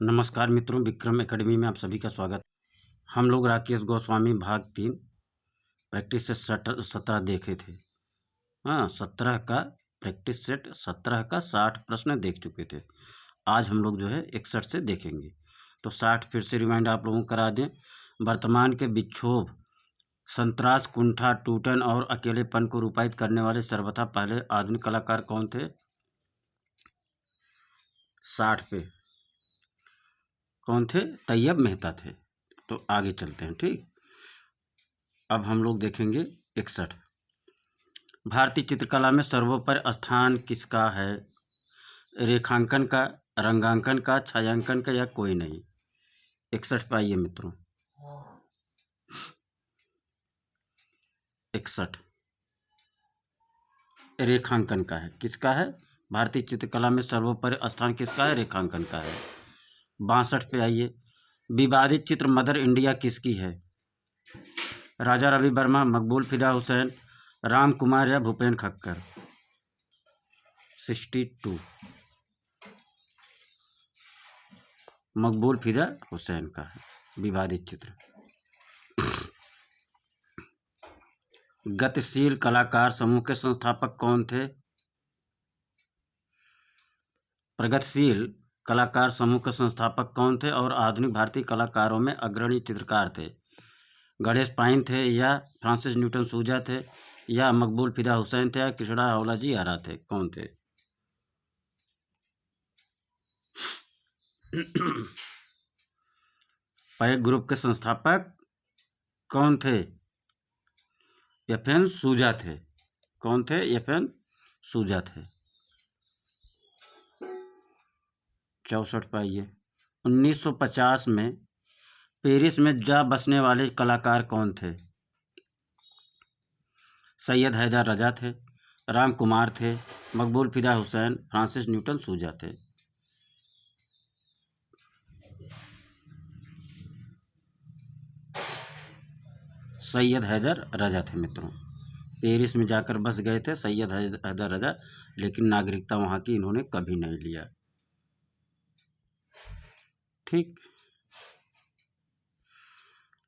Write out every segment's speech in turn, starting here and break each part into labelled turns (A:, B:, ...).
A: नमस्कार मित्रों, विक्रम एकेडमी में आप सभी का स्वागत। हम लोग राकेश गोस्वामी भाग 3 प्रैक्टिस सेट 17 देखे थे। 17 का प्रैक्टिस सेट 17 का 60 प्रश्न देख चुके थे। आज हम लोग जो है 61 से देखेंगे। तो 60 फिर से रिमाइंड आप लोगों को करा दें। वर्तमान के विक्षोभ, संतरास, कुंठा, टूटन और अकेलेपन को रूपायित करने वाले सर्वथा पहले आधुनिक कलाकार कौन थे? 60 पे कौन थे? तैयब मेहता थे। तो आगे चलते हैं। ठीक, अब हम लोग देखेंगे 61। भारतीय चित्रकला में सर्वोपरि स्थान किसका है? रेखांकन का, रंगांकन का, छायांकन का या कोई नहीं? 61 पे आइए मित्रों। 61 रेखांकन का है। किसका है? भारतीय चित्रकला में सर्वोपरि स्थान किसका है? रेखांकन का है। 62 पे आइए। विवादित चित्र मदर इंडिया किसकी है? राजा रवि वर्मा, मकबूल फिदा हुसैन, राम कुमार या भूपेन खक्कर? 62 मकबूल फिदा हुसैन का है विवादित चित्र। गतिशील कलाकार समूह के संस्थापक कौन थे? प्रगतिशील कलाकार समूह के संस्थापक कौन थे और आधुनिक भारतीय कलाकारों में अग्रणी चित्रकार थे? गणेश पाइन थे या फ्रांसिस न्यूटन सूजा थे या मकबूल फिदा हुसैन थे या कृष्णा हौलाजी आरा थे? कौन थे? पैक ग्रुप के संस्थापक कौन थे? एफएन सूजा थे। कौन थे? एफएन सूजा थे। 64 पे आइए। 1950 में पेरिस में जा बसने वाले कलाकार कौन थे? सैयद हैदर रजा थे, राम कुमार थे, मकबूल फिदा हुसैन, फ्रांसिस न्यूटन सूजा थे? सैयद हैदर रजा थे मित्रों। पेरिस में जाकर बस गए थे सैयद हैदर रजा, लेकिन नागरिकता वहाँ की इन्होंने कभी नहीं लिया। ठीक,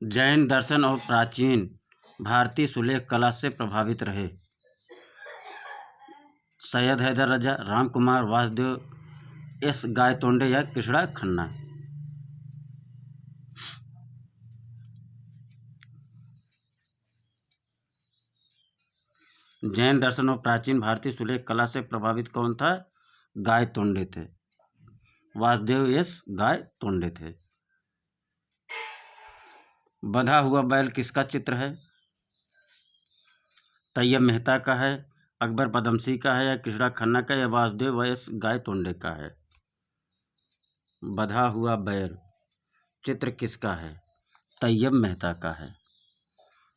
A: जैन दर्शन और प्राचीन भारतीय सुलेख कला से प्रभावित रहे। सैयद हैदर रजा, राम कुमार, वासुदेव एस गायतोंडे या कृष्णा खन्ना? जैन दर्शन और प्राचीन भारतीय सुलेख कला से प्रभावित कौन था? गायतोंडे थे। वासुदेव एस गायतोंडे थे। बंधा हुआ बैल किसका चित्र है? तैयब मेहता का है, अकबर पदमसी का है या कृष्णा खन्ना का या वासुदेव एस गायतोंडे का है? बंधा हुआ बैल चित्र किसका है? तैयब मेहता का है।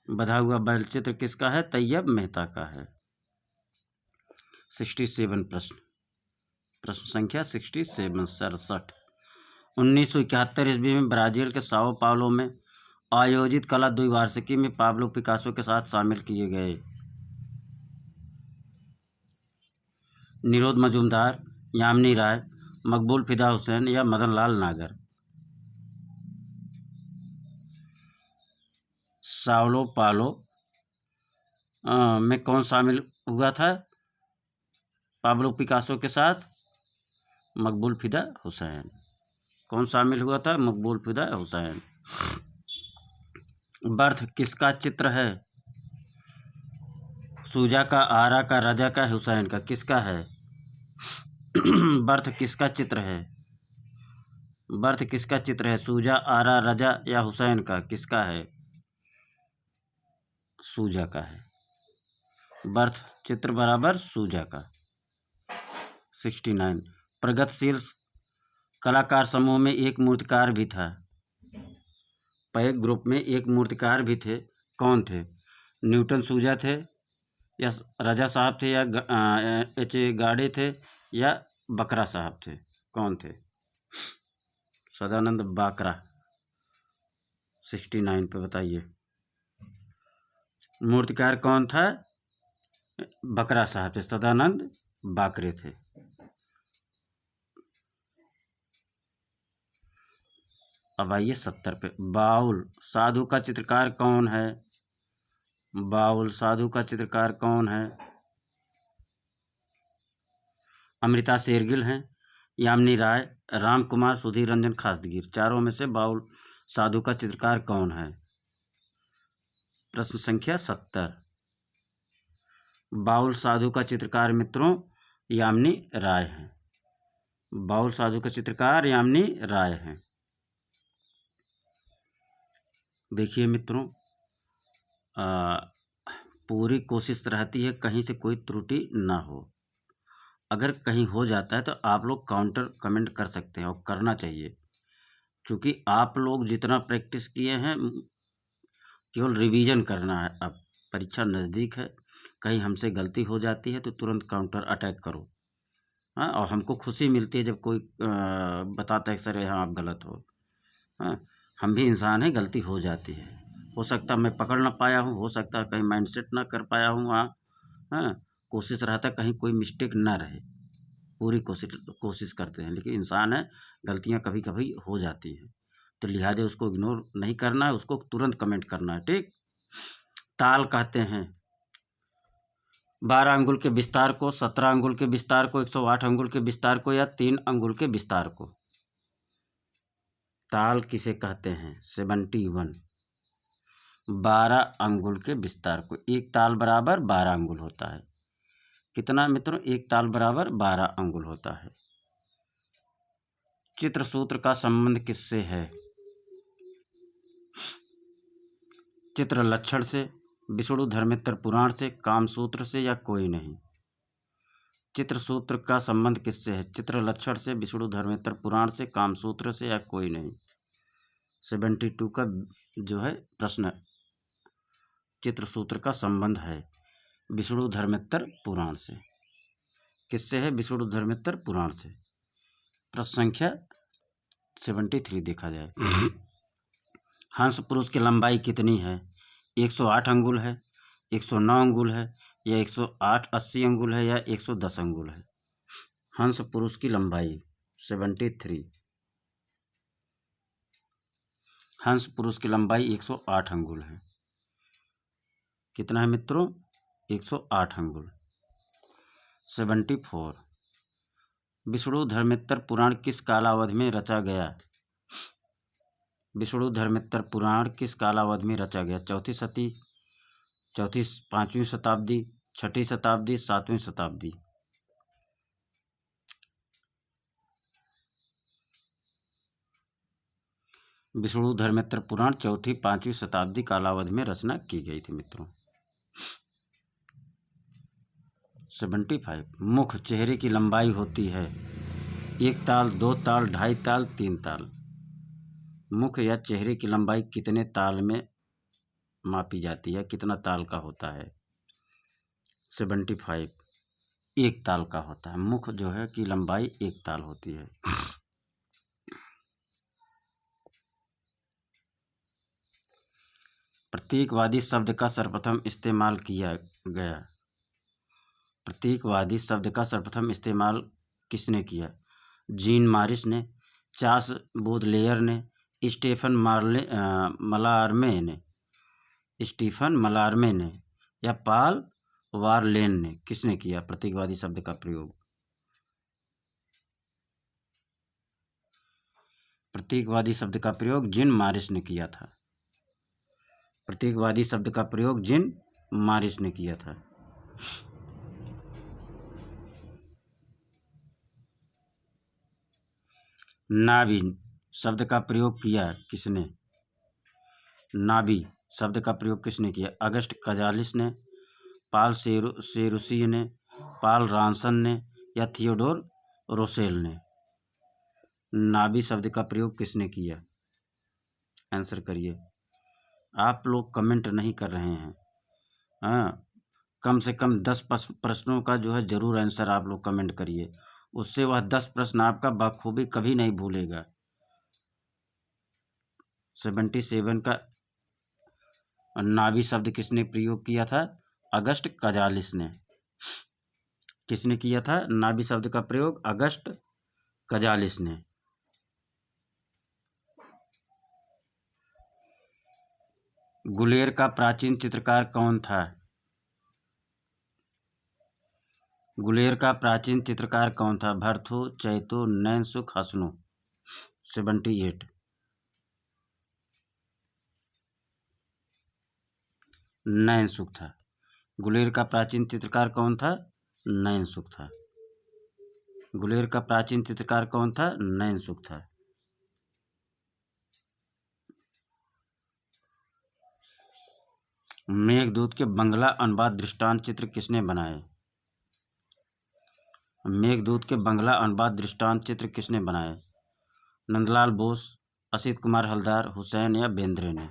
A: बंधा हुआ बैल चित्र किसका है? तैयब मेहता का है। 67 प्रश्न संख्या 67 67। 1971 ईस्वी में ब्राजील के साओ पाउलो में आयोजित कला द्विवार्षिकी में पाब्लो पिकासो के साथ शामिल किए गए निरोध मजूमदार, यामिनी राय, मकबूल फिदा हुसैन या मदन लाल नागर? साओ पाउलो में कौन शामिल हुआ था पाब्लो पिकासो के साथ? मकबूल फिदा हुसैन। कौन शामिल हुआ था? मकबूल फिदा हुसैन। बर्थ किसका चित्र है? सूजा का, आरा का, रजा का, हुसैन का? किसका है? बर्थ किसका चित्र है? बर्थ किसका चित्र है? सूजा, आरा, रजा या हुसैन का? किसका है? सूजा का है। बर्थ चित्र बराबर सूजा का। 69 प्रगतिशील कलाकार समूह में एक मूर्तिकार भी था। पैक ग्रुप में एक मूर्तिकार भी थे। कौन थे? न्यूटन सूजा थे या रजा साहब थे या एच गाड़े थे या बकरा साहब थे? कौन थे? सदानंद बाकरा। 69 पे बताइए। मूर्तिकार कौन था? बकरा साहब थे, सदानंद बाकरे थे। अब आइए 70 पे। बाउल साधु का चित्रकार कौन है? बाउल साधु का चित्रकार कौन है? अमृता शेरगिल हैं, यामिनी राय, राम कुमार, सुधीर रंजन खासदगीर। चारों में से बाउल साधु का चित्रकार कौन है? प्रश्न संख्या 70। बाउल साधु का चित्रकार मित्रों यामिनी राय है। बाउल साधु का चित्रकार यामिनी राय है। देखिए मित्रों, पूरी कोशिश रहती है कहीं से कोई त्रुटि ना हो। अगर कहीं हो जाता है तो आप लोग काउंटर कमेंट कर सकते हैं और करना चाहिए, क्योंकि आप लोग जितना प्रैक्टिस किए हैं केवल रिवीजन करना है। अब परीक्षा नज़दीक है, कहीं हमसे गलती हो जाती है तो तुरंत काउंटर अटैक करो। हाँ, और हमको खुशी मिलती है जब कोई बताता है कि सर यहाँ आप गलत हो। हाँ, हम भी इंसान हैं, गलती हो जाती है। हो सकता है मैं पकड़ ना पाया हूँ, हो सकता है कहीं माइंडसेट ना कर पाया हूँ वहाँ। हाँ, कोशिश रहता है कहीं कोई मिस्टेक ना रहे। पूरी कोशिश करते हैं, लेकिन इंसान है, गलतियाँ कभी कभी हो जाती हैं, तो लिहाजा उसको इग्नोर नहीं करना है, उसको तुरंत कमेंट करना है। ठीक। ताल कहते हैं 12 अंगुल के विस्तार को, 17 अंगुल के विस्तार को, 108 अंगुल के विस्तार को, या 3 अंगुल के विस्तार को। ताल किसे कहते हैं? 71। 12 अंगुल के विस्तार को। एक ताल बराबर 12 अंगुल होता है। कितना मित्रों? एक ताल बराबर 12 अंगुल होता है। चित्र सूत्र का संबंध किससे है? चित्र लक्षण से, विष्णु धर्मेत्तर पुराण से, काम सूत्र से, या कोई नहीं। चित्र सूत्र का संबंध किससे है? चित्र लक्षण से, विष्णु धर्मेत्तर पुराण से, काम सूत्र से, या कोई नहीं। 72 का जो है प्रश्न, चित्र सूत्र का संबंध है विष्णु धर्मेत्तर पुराण से। किससे है? विष्णु धर्मेत्तर पुराण से। प्रश्न संख्या 73 देखा जाए। हंस पुरुष की लंबाई कितनी है? 108 अंगुल है, 109 अंगुल है, या 108 80 अंगुल है, या 110 अंगुल है। हंस पुरुष की लंबाई 73। हंस पुरुष की लंबाई 108 अंगुल है। कितना है मित्रों? 108 अंगुल। 74। विष्णु धर्मेत्तर पुराण किस कालावधि में रचा गया? विष्णु धर्मेत्तर पुराण किस कालावधि में रचा गया? चौथी सदी, 5वीं शताब्दी, 6ठी शताब्दी, 7वीं शताब्दी। विष्णु धर्मेत्तर पुराण 4ठी 5वीं शताब्दी कालावधि में रचना की गई थी मित्रों। 75। मुख चेहरे की लंबाई होती है 1 ताल, 2 ताल, 2.5 ताल, 3 ताल। मुख या चेहरे की लंबाई कितने ताल में मापी जाती है? कितना ताल का होता है? 75 1 ताल का होता है। मुख जो है की लंबाई 1 ताल होती है। प्रतीकवादी शब्द का सर्वप्रथम इस्तेमाल किया गया। प्रतीकवादी शब्द का सर्वप्रथम इस्तेमाल किसने किया? जीन मारिस ने, चार्ल्स बोदलेयर ने, स्टीफन मलारमे ने, स्टीफन मलारमे ने, या पॉल वारलेन ने। किसने किया प्रतीकवादी शब्द का प्रयोग? प्रतीकवादी शब्द का प्रयोग जीन मारिस ने किया था। प्रतीकवादी शब्द का प्रयोग जीन मारिस ने किया था। नाभि शब्द का प्रयोग किया किसने? नाभि शब्द का प्रयोग किसने किया? अगस्ट कजालिस ने, पॉल सेरूसी ने, पॉल रॉन्सन ने, या थियोडोर रोसेल ने। नाभि शब्द का प्रयोग किसने किया? आंसर करिए। आप लोग कमेंट नहीं कर रहे हैं। हाँ, कम से कम 10 प्रश्नों का जो है जरूर आंसर आप लोग कमेंट करिए, उससे वह 10 प्रश्न आपका बखूबी कभी नहीं भूलेगा। 77 का नाभि शब्द किसने प्रयोग किया था? अगस्ट कजालिस ने। किसने किया था नाभि शब्द का प्रयोग? अगस्ट कजालिस ने। गुलेर का प्राचीन चित्रकार कौन था? गुलेर का प्राचीन चित्रकार कौन था? भर्थो, चैतो, नैनसुख, हसनो। 78 नैनसुख था। गुलेर का प्राचीन चित्रकार कौन था? नैनसुख था। गुलेर का प्राचीन चित्रकार कौन था? नैनसुख था। मेघदूत के बंगला अनुवाद दृष्टांत चित्र किसने बनाए? मेघदूत के बंगला अनुवाद दृष्टांत चित्र किसने बनाए? नंदलाल बोस, असित कुमार हलदार, हुसैन या बेंद्रे ने?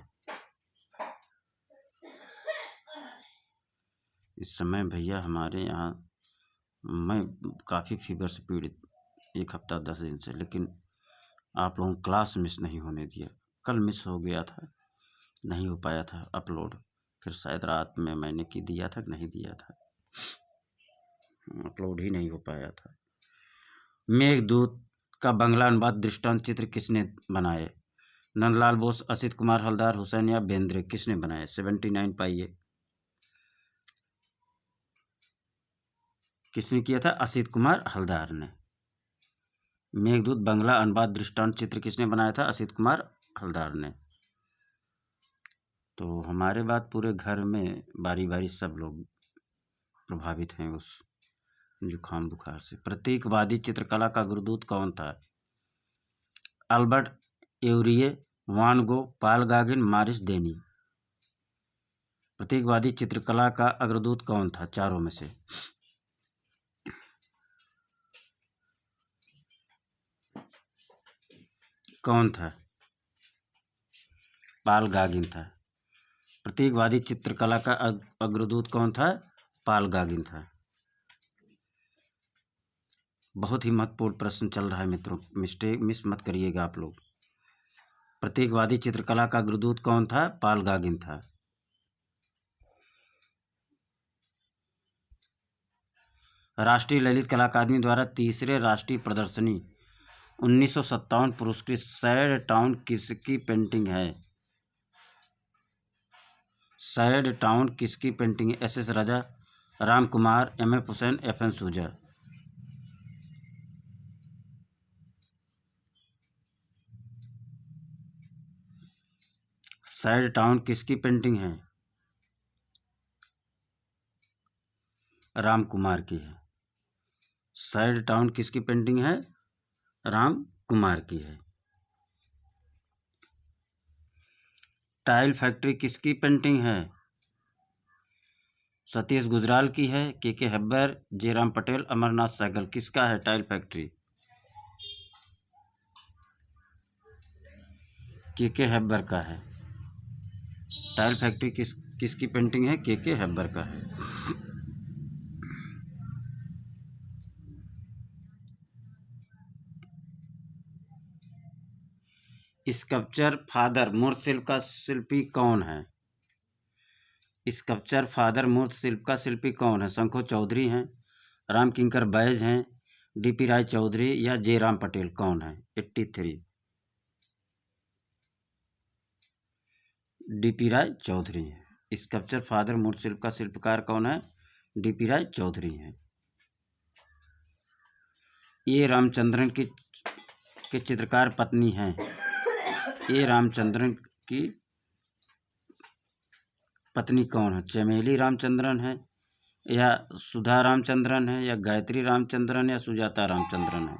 A: इस समय भैया हमारे यहाँ मैं काफ़ी फीवर से पीड़ित, 1 हफ्ता 10 दिन से, लेकिन आप लोगों को क्लास मिस नहीं होने दिया। कल मिस हो गया था, नहीं हो पाया था अपलोड, फिर शायद रात में मैंने दिया था कि नहीं दिया था, अपलोड ही नहीं हो पाया था। मेघदूत का बंगला अनुवाद दृष्टांत चित्र किसने बनाए? नंदलाल बोस, असित कुमार हलदार, हुसैन या बेंद्रे? किसने बनाए? 79 पाइए। किसने किया था? असित कुमार हलदार ने। मेघदूत बंगला अनुवाद दृष्टांत चित्र किसने बनाया था? असित कुमार हलदार ने। तो हमारे बाद पूरे घर में बारी बारी सब लोग प्रभावित हैं उस जुकाम बुखार से। प्रतीकवादी चित्रकला का गुरुदूत कौन था? अल्बर्ट एवरिये, वान गो, पाल गागिन, मारिस देनी। प्रतीकवादी चित्रकला का अग्रदूत कौन था चारों में से? कौन था? पाल गागिन था। प्रतीकवादी चित्रकला का अग्रदूत कौन था? पाल गागिन था। बहुत ही महत्वपूर्ण प्रश्न चल रहा है मित्रों, मिस मत करिएगा आप लोग। प्रतीकवादी चित्रकला का अग्रदूत कौन था? पाल गागिन था। राष्ट्रीय ललित कला अकादमी द्वारा तीसरे राष्ट्रीय प्रदर्शनी 1957 पुरस्कृत सैड टाउन किसकी पेंटिंग है? सैड टाउन किसकी पेंटिंग है? SS राजा, राम कुमार, MF हुसैन, FN सूजा। सैड टाउन किसकी पेंटिंग है? राम कुमार की है। सैड टाउन किसकी पेंटिंग है? राम कुमार की है। टाइल फैक्ट्री किसकी पेंटिंग है? सतीश गुजराल की है, KK हेब्बर, जयराम पटेल, अमरनाथ सहगल। किसका है टाइल फैक्ट्री? KK हेब्बर का है। टाइल फैक्ट्री किसकी पेंटिंग है? KK हेब्बर का है। स्कल्पचर फादर मूर्त शिल्प का शिल्पी कौन है? स्कल्पचर फादर मूर्त शिल्प का शिल्पी कौन है? शंखो चौधरी हैं, राम किंकर बैज हैं, DP राय चौधरी या जयराम पटेल? कौन है? 83 DP राय चौधरी है। स्कल्पचर फादर मूर्त शिल्प का शिल्पकार कौन है? DP राय चौधरी हैं। ये रामचंद्रन की चित्रकार पत्नी हैं। ये रामचंद्रन की पत्नी कौन है? चमेली रामचंद्रन है या सुधा रामचंद्रन है या गायत्री रामचंद्रन या सुजाता रामचंद्रन है?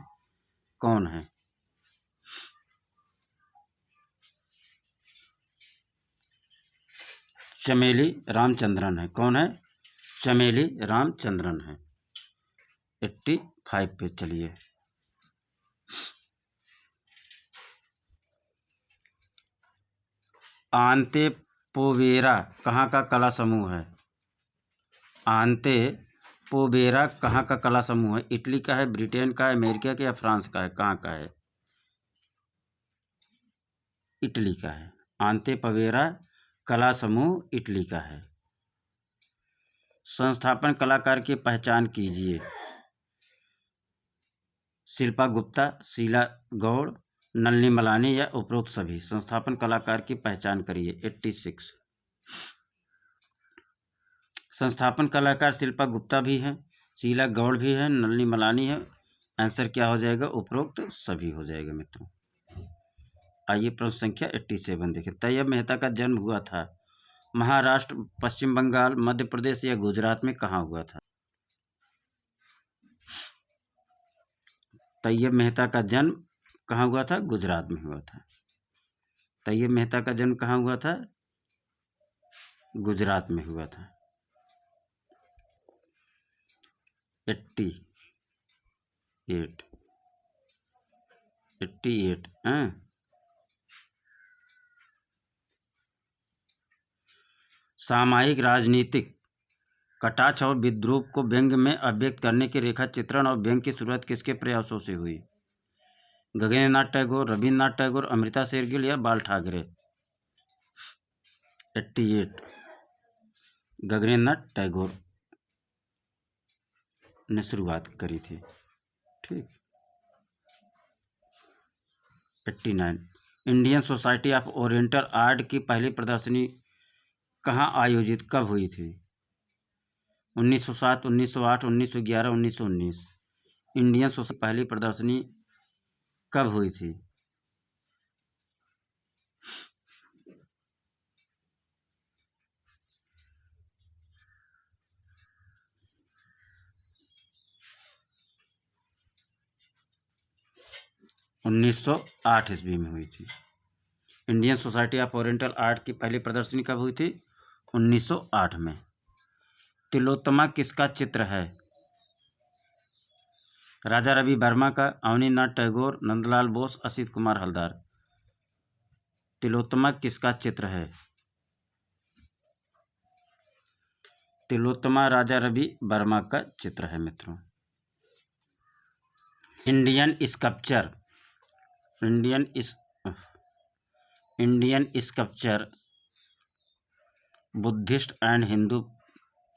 A: कौन है? चमेली रामचंद्रन है। कौन है? चमेली रामचंद्रन है। 85 पे चलिए। आंते पोवेरा कहाँ का कला समूह है? आंते पोवेरा कहाँ का कला समूह है? इटली का है, ब्रिटेन का है, अमेरिका का या फ्रांस का है? कहाँ का है? इटली का है। आंते पोवेरा कला समूह इटली का है। संस्थापन कलाकार की पहचान कीजिए। शिल्पा गुप्ता, शीला गौड़, नलिनी मलानी या उपरोक्त सभी? संस्थापन कलाकार की पहचान करिए। 86 संस्थापन कलाकार शिल्पा गुप्ता भी है, शीला गौड़ भी है, नलिनी मलानी है। आंसर क्या हो जाएगा? उपरोक्त सभी हो जाएगा मित्रों। आइए प्रश्न संख्या 87 देखें। तैयब मेहता का जन्म हुआ था महाराष्ट्र, पश्चिम बंगाल, मध्य प्रदेश या गुजरात में कहाँ हुआ था? तैयब मेहता का जन्म कहाँ हुआ था? गुजरात में हुआ था। तैयब मेहता का जन्म कहाँ हुआ था? गुजरात में हुआ था। 88 सामायिक राजनीतिक कटाक्ष और विद्रूप को व्यंग्य में अभिव्यक्त करने के रेखा चित्रण और व्यंग्य की शुरुआत किसके प्रयासों से हुई? गगनेन्द्रनाथ टैगोर, रविन्द्रनाथ टैगोर, अमृता शेरगिल या बाल ठाकरे? 88 गगनेन्द्रनाथ टैगोर ने शुरुआत करी थी। ठीक। 89 Indian society of oriental art की पहली प्रदर्शनी कहाँ आयोजित कब हुई थी? 1907, 1908, 1911, 1919। इंडियन सोसाइटी की पहली प्रदर्शनी कब हुई थी? 1908 ईस्वी में हुई थी। Indian society of oriental art की पहली प्रदर्शनी कब हुई थी? 1908 में। तिलोत्तमा किसका चित्र है? राजा रवि वर्मा का, अवनींद्रनाथ टैगोर, नंदलाल बोस, असित कुमार हलदार? तिलोत्तमा किसका चित्र है? तिलोत्तमा राजा रवि वर्मा का चित्र है मित्रों। Indian sculpture Buddhist and Hindu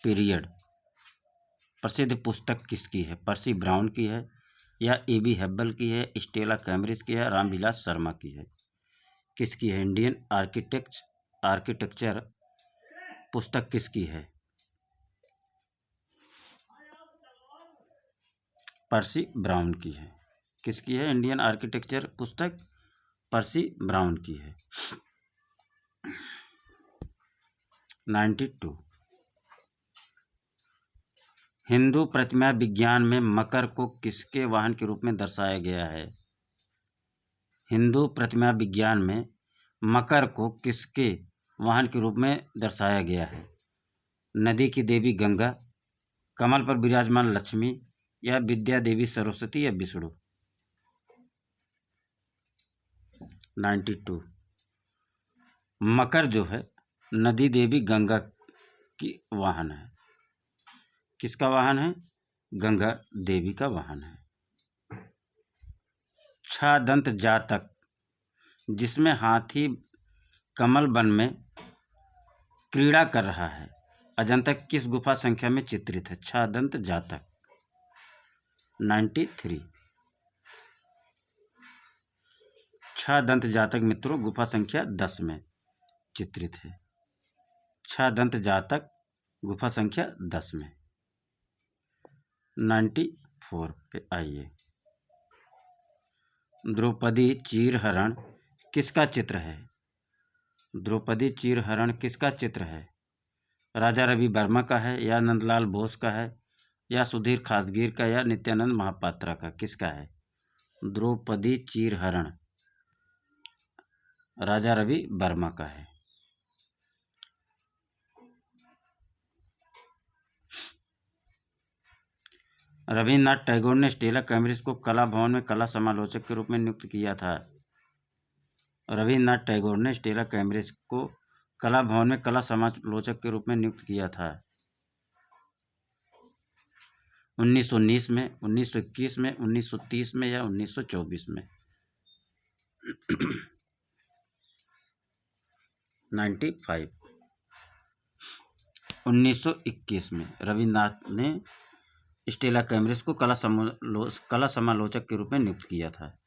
A: period प्रसिद्ध पुस्तक किसकी है? पर्सी ब्राउन की है या ए.बी. हेब्बल की है, स्टेला कैम्ब्रिज की है, रामविलास शर्मा की है? किसकी है? इंडियन आर्किटेक्चर पुस्तक किसकी है? पर्सी ब्राउन की है। किसकी है इंडियन आर्किटेक्चर पुस्तक? पर्सी ब्राउन की है। 92 हिंदू प्रतिमा विज्ञान में मकर को किसके वाहन के रूप में दर्शाया गया है? हिंदू प्रतिमा विज्ञान में मकर को किसके वाहन के रूप में दर्शाया गया है? नदी की देवी गंगा, कमल पर विराजमान लक्ष्मी या विद्या देवी सरस्वती या विष्णु? 92 मकर जो है नदी देवी गंगा की वाहन है। किसका वाहन है? गंगा देवी का वाहन है। छादंत जातक जिसमें हाथी कमल वन में क्रीड़ा कर रहा है, अजंता किस गुफा संख्या में चित्रित है? छादंत जातक 93 छादंत जातक मित्रों गुफा संख्या 10 में चित्रित है। छादंत जातक गुफा संख्या 10 में। 94 पे आइए। द्रौपदी चीरहरण किसका चित्र है? द्रौपदी चीरहरण किसका चित्र है? राजा रवि वर्मा का है या नंदलाल बोस का है या सुधीर खासगीर का या नित्यानंद महापात्रा का? किसका है? द्रौपदी चीरहरण राजा रवि वर्मा का है। रविन्द्रनाथ टैगोर ने स्टेला कैम्ब्रिज को कला भवन में कला समालोचक के रूप में नियुक्त किया था। रविन्द्रनाथ टैगोर ने स्टेला कैम्ब्रिज को कला भवन में कला समालोचक के रूप में नियुक्त किया था। 1919 में, 1921 में, 1930 में या 1924 में? 95 1921 में रविन्द्रनाथ ने स्टेला कैम्ब्रिज को कला समालोचक के रूप में नियुक्त किया था।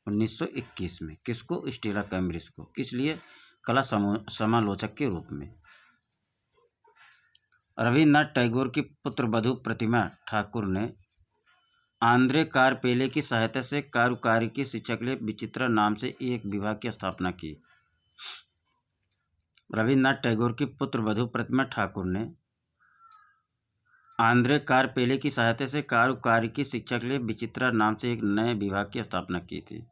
A: 1921 में किसको? स्टेला कैम्ब्रिज को। किस लिए? कला समालोचक के रूप में। रविन्द्रनाथ टैगोर की पुत्रवधू प्रतिमा ठाकुर ने आंद्रे कारपेले की सहायता से कारुकारिकी शिक्षा के लिए विचित्रा नाम से एक विभाग की स्थापना की। रविन्द्रनाथ टैगोर की पुत्रवधू प्रतिमा ठाकुर ने आंद्रे कारपेले की सहायता से कारुकारिकी शिक्षा के लिए विचित्रा नाम से एक नए विभाग की स्थापना की थी।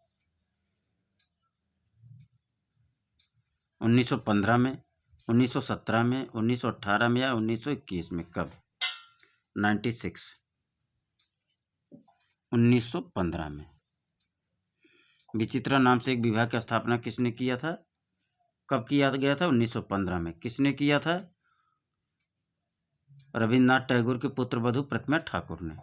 A: 1915 में, 1917 में, 1918 में या 1921 में? कब? 96। 1915 में विचित्रा नाम से एक विभाग की स्थापना किसने किया था? कब किया गया था? 1915 में। किसने किया था? रविन्द्रनाथ टैगोर की पुत्रवधू प्रतिमा ठाकुर ने।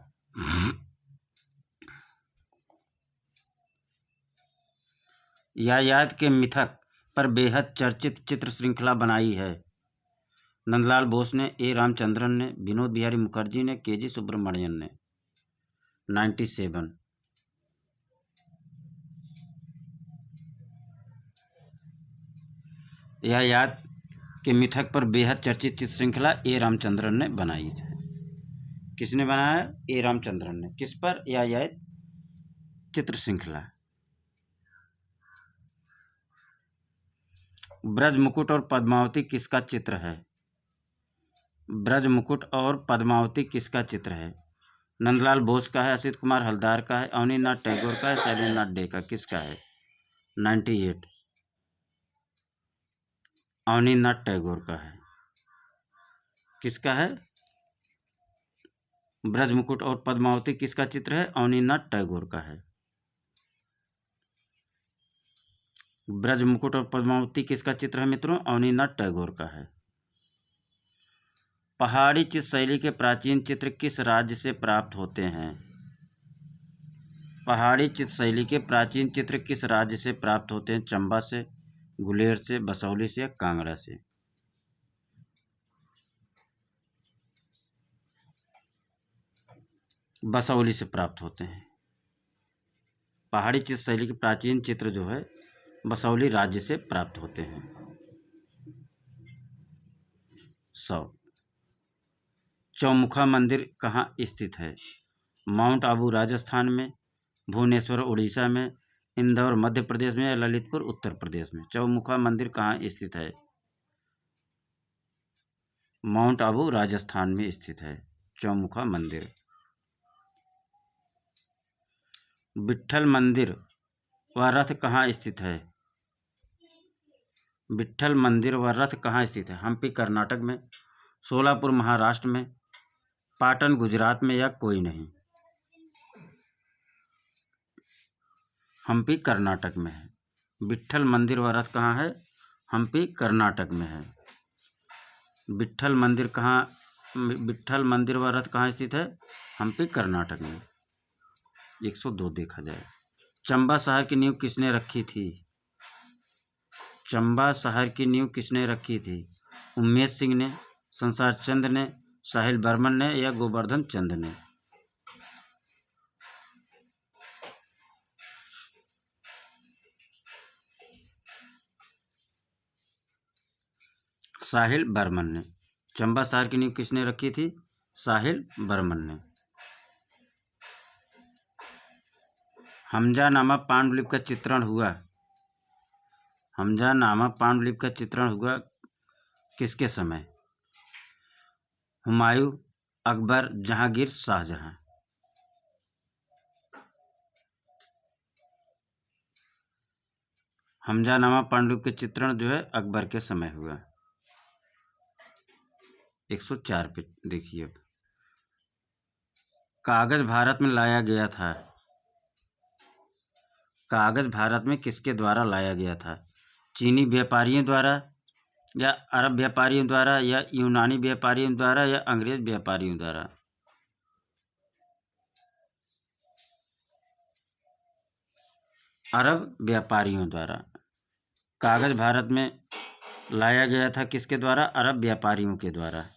A: यायाद के मिथक पर बेहद चर्चित चित्र श्रृंखला बनाई है। नंदलाल बोस ने, ए रामचंद्रन ने, विनोद बिहारी मुखर्जी ने, के.जी. सुब्रमण्यन ने। 97। यायाद के मिथक पर बेहद चर्चित चित्र श्रृंखला ए रामचंद्रन ने बनाई है। किसने बनाया? ए रामचंद्रन ने। किस पर? यायाद चित्र श्रृंखला। ब्रज मुकुट और पद्मावती किसका चित्र है? ब्रज मुकुट और पद्मावती किसका चित्र है? नंदलाल बोस का है, असित कुमार हलदार का है, अवनीनाथ टैगोर का है, शैलेंद्रनाथ डे का? किसका है? 98। अवनीनाथ टैगोर का है। किसका है? ब्रज मुकुट और पद्मावती किसका चित्र है? अवनीनाथ टैगोर का है। ब्रज मुकुट और पद्मावती किसका चित्र है मित्रों? अवनीनाथ टैगोर का है। पहाड़ी चित्र शैली के प्राचीन चित्र किस राज्य से प्राप्त होते हैं? पहाड़ी चित्र शैली के प्राचीन चित्र किस राज्य से प्राप्त होते हैं? चंबा से, गुलेर से, बसौली से या कांगड़ा से? बसौली से प्राप्त होते हैं। पहाड़ी चित्र शैली के प्राचीन चित्र जो है बसौली राज्य से प्राप्त होते हैं। 100। चौमुखा मंदिर कहाँ स्थित है? माउंट आबू राजस्थान में, भुवनेश्वर उड़ीसा में, इंदौर मध्य प्रदेश में या ललितपुर उत्तर प्रदेश में? चौमुखा मंदिर कहाँ स्थित है? माउंट आबू राजस्थान में स्थित है चौमुखा मंदिर। विट्ठल मंदिर व रथ कहाँ स्थित है? विट्ठल मंदिर व रथ कहाँ स्थित है? हम्पी कर्नाटक में, सोलापुर महाराष्ट्र में, पाटन गुजरात में या कोई नहीं? हम्पी कर्नाटक में है। विट्ठल मंदिर व रथ कहाँ है? हम्पी कर्नाटक में है। विट्ठल मंदिर व रथ कहाँ स्थित है? हम्पी कर्नाटक में। 102 देखा जाए। चंबा शहर की नींव किसने रखी थी? चंबा शहर की नींव किसने रखी थी? उमेश सिंह ने, संसार चंद ने, साहिल बर्मन ने या गोवर्धन चंद ने? साहिल बर्मन ने। चंबा शहर की नींव किसने रखी थी? साहिल बर्मन ने। हमजानामा पांडुलिपि का चित्रण हुआ? हमजानामा पांडुलिपि का चित्रण हुआ किसके समय? हुमायूं, अकबर, जहांगीर, शाहजहां? हमजानामा पांडुलिपि का चित्रण जो है अकबर के समय हुआ। 104 पे देखिए। अब कागज भारत में लाया गया था। कागज भारत में किसके द्वारा लाया गया था? चीनी व्यापारियों द्वारा या अरब व्यापारियों द्वारा या यूनानी व्यापारियों द्वारा या अंग्रेज व्यापारियों द्वारा? अरब व्यापारियों द्वारा। कागज भारत में लाया गया था किसके द्वारा? अरब व्यापारियों के द्वारा।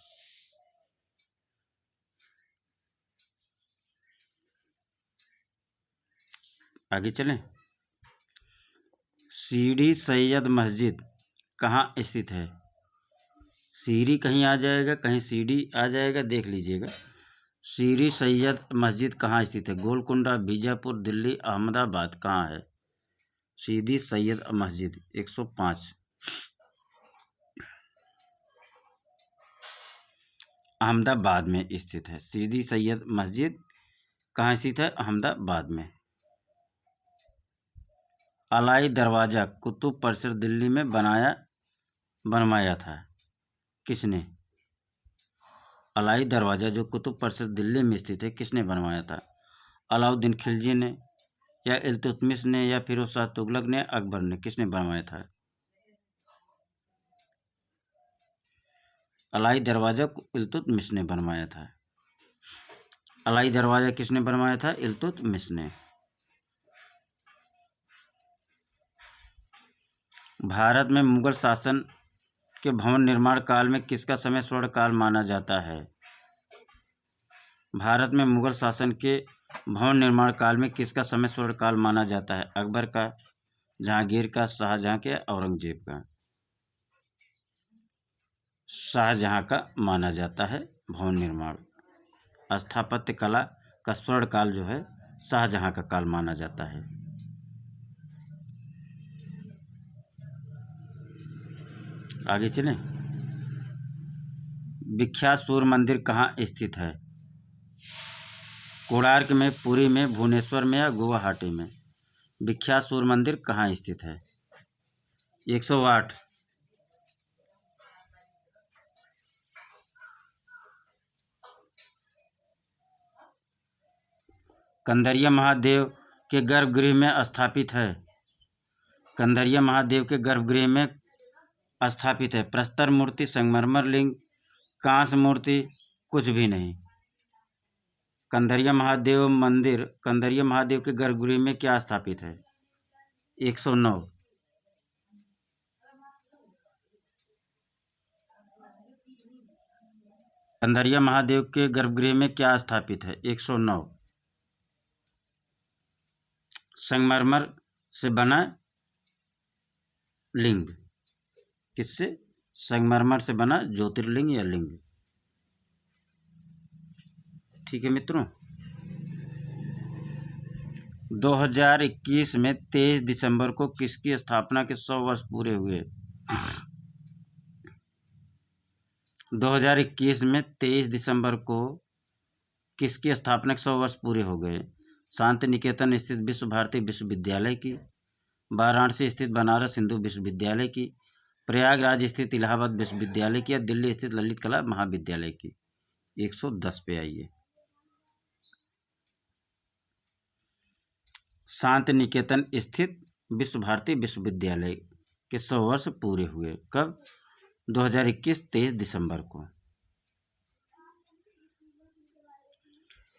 A: आगे चलें। सीडी सैयद मस्जिद कहाँ स्थित है? सीरी कहीं आ जाएगा, कहीं सीडी आ जाएगा, देख लीजिएगा। सीरी सैयद मस्जिद कहाँ स्थित है? गोलकुंडा, बीजापुर, दिल्ली, अहमदाबाद। कहाँ है सीदी सैयद मस्जिद? 105 अहमदाबाद में स्थित है। सीदी सैयद मस्जिद कहाँ स्थित है? अहमदाबाद में। अलाई दरवाज़ा कुतुब परिसर दिल्ली में बनवाया था किसने? अलाई दरवाज़ा जो कुतुब परिसर दिल्ली में स्थित है, किसने बनवाया था? अलाउद्दीन खिलजी ने, या इल्तुतमिश ने, या फिरोज शाह तुगलक ने, अकबर ने? किसने बनवाया था? अलाई दरवाज़ा इल्तुतमिश ने बनवाया था। अलाई दरवाज़ा किसने बनवाया था? इल्तुतमिश ने। भारत में मुगल शासन के भवन निर्माण काल में किसका समय स्वर्ण काल माना जाता है? भारत में मुगल शासन के भवन निर्माण काल में किसका समय स्वर्ण काल माना जाता है? अकबर का, जहांगीर का, शाहजहां के, औरंगजेब का? शाहजहां का माना जाता है भवन निर्माण। स्थापत्य कला का स्वर्ण काल जो है शाहजहां का काल माना जाता है। आगे चलें। विख्यात सूर्य मंदिर कहाँ स्थित है? कोणार्क में, पुरी में, भुवनेश्वर में, या गुवाहाटी में? विख्यात सूर्य मंदिर कहाँ स्थित है? 108 कंदरिया महादेव के गर्भगृह में स्थापित है। कंदरिया महादेव के गर्भगृह में स्थापित है। प्रस्तर मूर्ति, संगमरमर लिंग, कांस्य मूर्ति, कुछ भी नहीं। कंदरिया महादेव मंदिर कंदरिया महादेव के गर्भगृह में क्या स्थापित है? 109 कंदरिया महादेव के गर्भगृह में क्या स्थापित है? 109 संगमरमर से बना लिंग। किससे? संगमरमर से बना ज्योतिर्लिंग या लिंग। ठीक है मित्रों, 2021 में 23 दिसंबर को किसकी स्थापना के 100 वर्ष पूरे हुए? 2021 में 23 दिसंबर को किसकी स्थापना के 100 वर्ष पूरे हो गए? शांति निकेतन स्थित विश्व भारती विश्वविद्यालय की, वाराणसी स्थित बनारस हिंदू विश्वविद्यालय की, प्रयागराज स्थित इलाहाबाद विश्वविद्यालय की, या दिल्ली स्थित ललित कला महाविद्यालय की? 110 पे आइए। शांति निकेतन स्थित विश्व भारती विश्वविद्यालय के 100 वर्ष पूरे हुए। कब? 2021 23 दिसंबर को।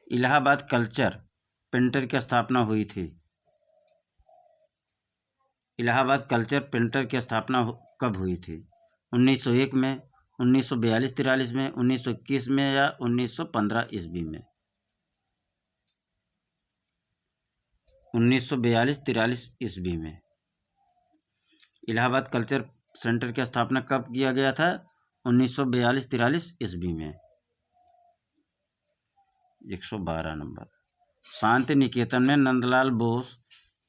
A: इलाहाबाद कल्चर प्रिंटर की स्थापना हुई थी। इलाहाबाद कल्चर प्रिंटर की स्थापना कब हुई थी? 1901 में, 1942-43 में, 1921 में, या 1915 ईस्वी में? 1942-43 ईस्वी में। इलाहाबाद कल्चर सेंटर की स्थापना कब किया गया था? 1942-43 ईस्वी में। 112 नंबर। शांति निकेतन में नंदलाल बोस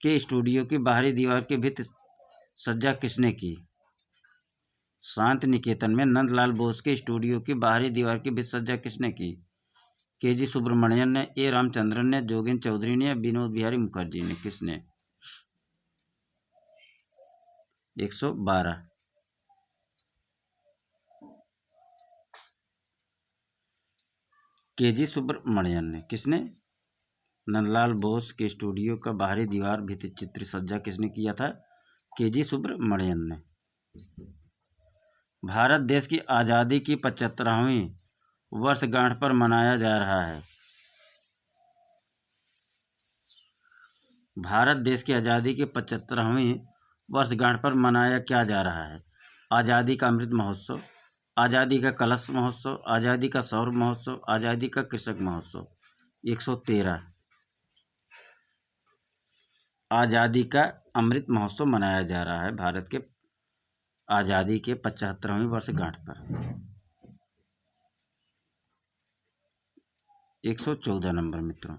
A: के स्टूडियो की बाहरी दीवार की भित्ति सज्जा किसने की? शांति निकेतन में नंदलाल बोस के स्टूडियो की बाहरी दीवार की भित्ति सज्जा किसने की? के.जी. सुब्रमण्यन ने, ए. रामचंद्रन ने, जोगेंद्र चौधरी ने, या विनोद बिहारी मुखर्जी ने? किसने? 112 के.जी. सुब्रमण्यन ने। किसने? नंदलाल बोस के स्टूडियो का बाहरी दीवार भित्ति चित्र सज्जा किसने किया था? के.जी. सुब्रमण्यन ने। भारत देश की आज़ादी की 75वीं वर्षगांठ पर मनाया जा रहा है। भारत देश की आज़ादी की 75वीं वर्षगांठ पर मनाया क्या जा रहा है? आज़ादी का अमृत महोत्सव, आज़ादी का कलश महोत्सव, आज़ादी का सौर महोत्सव, आज़ादी का कृषक महोत्सव? 113 आज़ादी का अमृत महोत्सव मनाया जा रहा है भारत के आज़ादी के 75वें वर्षगांठ पर। 114 नंबर मित्रों,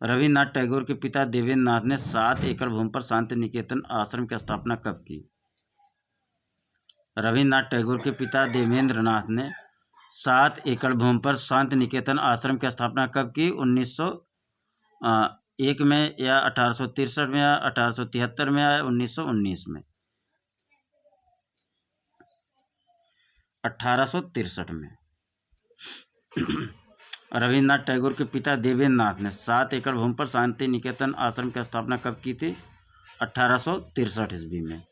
A: रविन्द्रनाथ टैगोर के पिता देवेंद्र नाथ ने 7 एकड़ भूमि पर शांति निकेतन आश्रम की स्थापना कब की? रविन्द्रनाथ टैगोर के पिता देवेंद्र नाथ ने 7 एकड़ भूमि पर शांति निकेतन आश्रम की स्थापना कब की? 1901 में या 1863 में या 1873 में या 1919 में? 1863 में। रविन्द्रनाथ टैगोर के पिता देवेंद्र नाथ ने 7 एकड़ भूमि पर शांति निकेतन आश्रम की स्थापना कब की थी? 1863 ईस्वी में।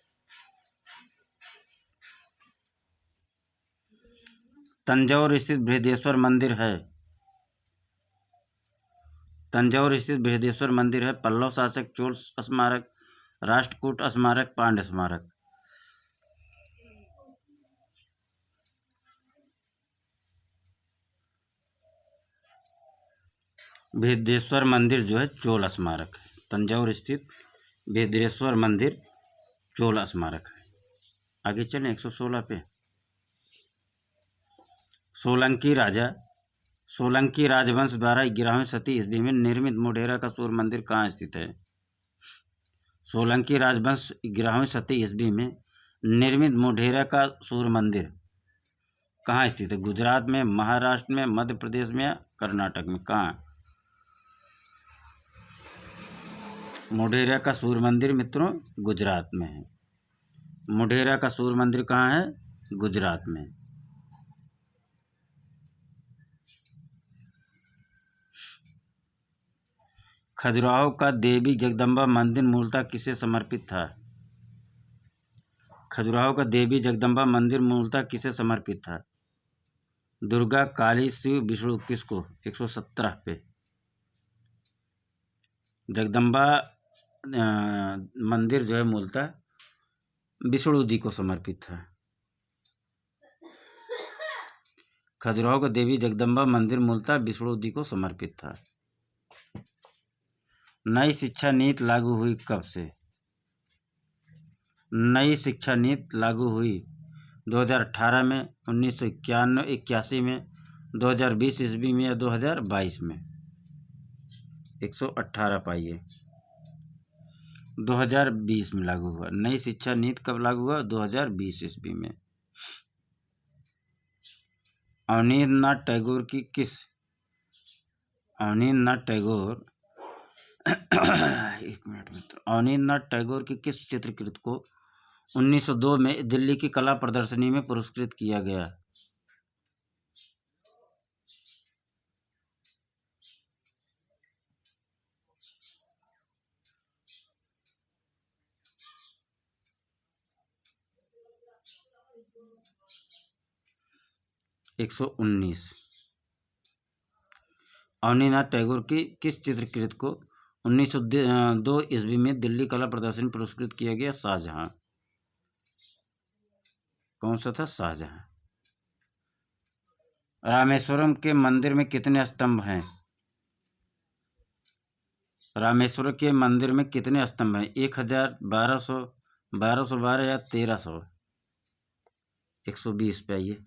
A: तंजौर स्थित बृहदेश्वर मंदिर है। तंजौर स्थित बृहदेश्वर मंदिर है पल्लव शासक, चोल स्मारक, राष्ट्रकूट स्मारक, पांड्य स्मारक। बृहदेश्वर मंदिर जो है चोल स्मारक है। तंजौर स्थित बृहदेश्वर मंदिर चोल स्मारक है। आगे चलें 116 पे। सोलंकी राजवंश द्वारा 11वीं शती ईस्वी में निर्मित मोढेरा का सूर्य मंदिर कहाँ स्थित है? सोलंकी राजवंश 11वीं शती ईस्वी में निर्मित मोढेरा का सूर्य मंदिर कहाँ स्थित है? गुजरात में, महाराष्ट्र में, मध्य प्रदेश में या कर्नाटक में? कहाँ? मोढेरा का सूर्य मंदिर मित्रों गुजरात में है। मोढेरा का सूर्य मंदिर कहाँ है? गुजरात में। खजुराहो का देवी जगदम्बा मंदिर मूलतः किसे समर्पित था? खजुराहो का देवी जगदम्बा मंदिर मूलतः किसे समर्पित था? दुर्गा, काली, शिव, विष्णु, किसको? 117 पे। जगदम्बा मंदिर जो है मूलतः विष्णु जी को समर्पित था। खजुराहो का देवी जगदम्बा मंदिर मूलतः विष्णु जी को समर्पित था। नई शिक्षा नीति लागू हुई कब से? नई शिक्षा नीति लागू हुई 2018 में, 1981 में, 2020 ईस्वी में या 2022 में? 118 पाइए। 2020 में लागू हुआ। नई शिक्षा नीति कब लागू हुआ? 2020 ईस्वी में। अवनींद्रनाथ टैगोर की किस चित्रकृत को 1902 में दिल्ली की कला प्रदर्शनी में पुरस्कृत किया गया? अवनींद्रनाथ टैगोर की किस चित्रकृत को 1902 ईस्वी में दिल्ली कला प्रदर्शनी पुरस्कृत किया गया? शाहजहां। कौन सा था? शाहजहां। रामेश्वरम के मंदिर में कितने स्तंभ हैं? रामेश्वरम के मंदिर में कितने स्तंभ हैं? 1000, 1200, 1212 या 1300? 120 पे आइए।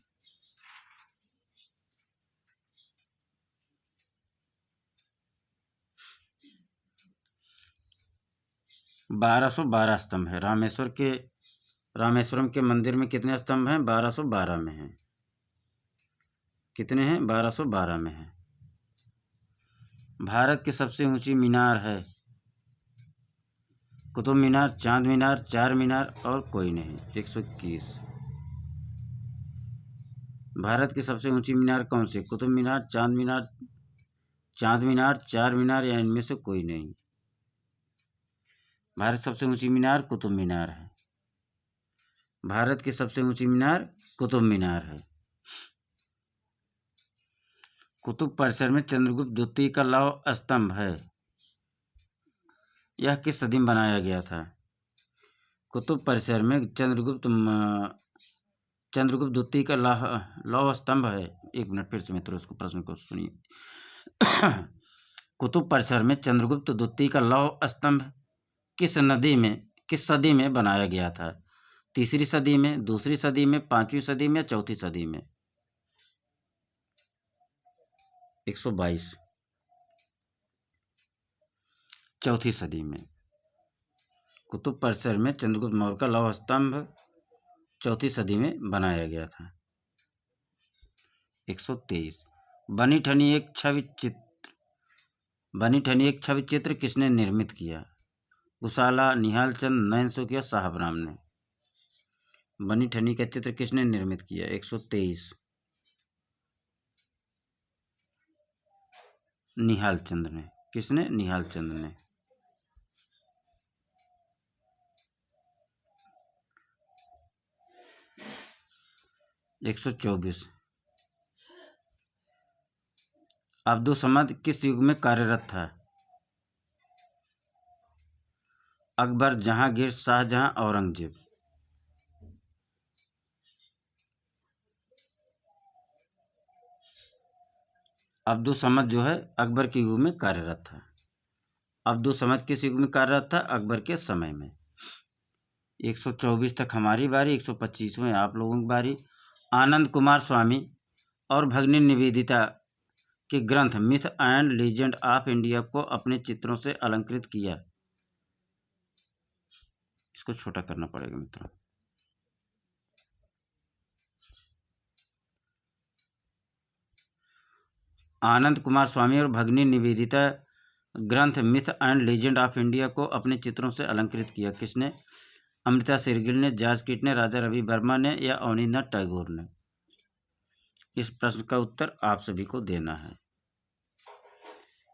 A: 1212 स्तंभ है। रामेश्वरम के मंदिर में कितने स्तंभ हैं? 1212 में हैं। कितने हैं? 1212 में हैं। भारत की सबसे ऊंची मीनार है? कुतुब मीनार, चांद मीनार, चार मीनार और कोई नहीं? 121। भारत की सबसे ऊंची मीनार कौन सी? कुतुब मीनार, चांद मीनार, चार मीनार या इनमें से कोई नहीं? भारत सबसे ऊंची मीनार कुतुब मीनार है। भारत की सबसे ऊंची मीनार कुतुब मीनार है। कुतुब परिसर में चंद्रगुप्त द्वितीय का लौह स्तंभ है। यह किस सदी में बनाया गया था? कुतुब परिसर में चंद्रगुप्त द्वितीय का लौह स्तंभ है। एक मिनट फिर से मित्रों इसको प्रश्न को सुनिए। कुतुब परिसर में चंद्रगुप्त द्वितीय का लौह स्तंभ किस सदी में बनाया गया था? तीसरी सदी में, दूसरी सदी में, 5वीं सदी में, चौथी सदी में? 122। चौथी सदी में। कुतुब परिसर में चंद्रगुप्त मौर्य का लौह स्तंभ चौथी सदी में बनाया गया था। 123। बनी ठनी एक छवि चित्र किसने निर्मित किया? कुशाला, निहाल चंद, नयन सुख या साहबराम ने? बनी ठनी का चित्र किसने निर्मित किया? 123। निहाल चंद ने। किसने? निहाल चंद ने। 124। अब्दुल समद किस युग में कार्यरत था? अकबर, जहांगीर, शाहजहां, औरंगजेब? अब्दुल समद जो है अकबर के युग में कार्यरत था। अब्दुल समद किस युग में कार्यरत था? अकबर के समय में। 124 तक हमारी बारी, 125 में आप लोगों की बारी। आनंद कुमार स्वामी और भगिनी निवेदिता के ग्रंथ myth and legend of India को अपने चित्रों से अलंकृत किया। इसको छोटा करना पड़ेगा मित्रों। आनंद कुमार स्वामी और भगिनी निवेदिता ग्रंथ myth and legend of India को अपने चित्रों से अलंकृत किया। किसने? अमृता शेरगिल ने, जॉर्ज कीट ने, राजा रवि वर्मा ने या अवनींद्रनाथ टैगोर ने? इस प्रश्न का उत्तर आप सभी को देना है।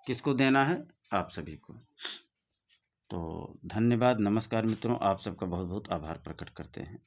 A: किसको देना है? आप सभी को। तो धन्यवाद, नमस्कार मित्रों, आप सबका बहुत बहुत आभार प्रकट करते हैं।